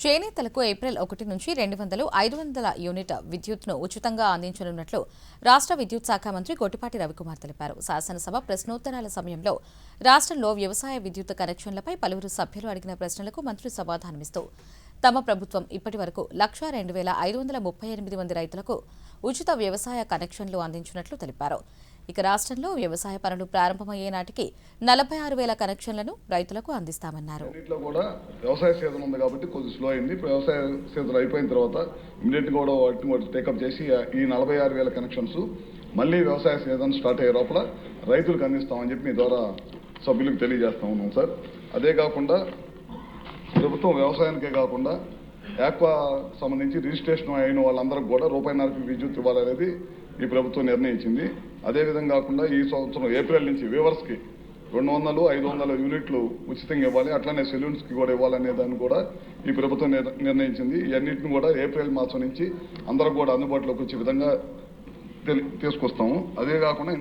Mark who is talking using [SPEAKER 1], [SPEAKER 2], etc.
[SPEAKER 1] చేనేతలకు April 1 నుంచి 200, 500 unit విద్యుత్ను ఉచితంగా అందించనున్నట్లు రాష్ట్ర విద్యుత్ శాఖ మంత్రి గొట్టిపాటి రవికుమార్ తెలిపారు. శాసనసభ ప్రశ్నోత్తరాల సమయంలో రాష్ట్రంలో వ్యవసాయ విద్యుత్ కనెక్షన్లపై పలువురు సభ్యులు అడిగిన ప్రశ్నలకు మంత్రి సమాధానమిస్తూ తమ ప్రభుత్వం ఇప్పటి వరకు 1,02,538 మంది రైతులకు ఉచిత వ్యవసాయ కనెక్షన్లు అందించినట్లు తెలిపారు. ఇక రాష్ట్రంలో వ్యవసాయ పనులు ప్రారంభమయ్యే నాటికి 46,000 కనెక్షన్లను రైతులకు అందిస్తామన్నారు.
[SPEAKER 2] వ్యవసాయ సీజన్ ఉంది కాబట్టి కొద్దిగా స్లో అయింది. వ్యవసాయ సీజన్ అయిపోయిన తర్వాత ఇమీడియట్ గా కూడా వాటిని టేకప్ చేసి ఈ 46,000 కనెక్షన్స్ మళ్ళీ వ్యవసాయ సీజన్ స్టార్ట్ అయ్యే లోపల రైతులకు అందిస్తామని చెప్పి మీ ద్వారా సభ్యులకు తెలియజేస్తా ఉన్నాం సార్. అదే కాకుండా ప్రభుత్వం వ్యవసాయానికే కాకుండా యాక్వా సంబంధించి రిజిస్ట్రేషన్ అయిన వాళ్ళందరికీ కూడా ₹1.5 విద్యుత్ ఇవ్వాలనేది ఈ ప్రభుత్వం నిర్ణయించింది. అదేవిధంగా కాకుండా ఈ సంవత్సరం ఏప్రిల్ నుంచి వీవర్స్కి 200, 500 యూనిట్లు ఉచితంగా ఇవ్వాలి, అట్లనే సెలూన్స్కి కూడా ఇవ్వాలనే దాన్ని కూడా ఈ ప్రభుత్వం నిర్ణయించింది. ఇవన్నింటిని కూడా ఏప్రిల్ మాసం నుంచి అందరూ కూడా అందుబాటులోకి వచ్చే విధంగా తీసుకొస్తాము. అదే కాకుండా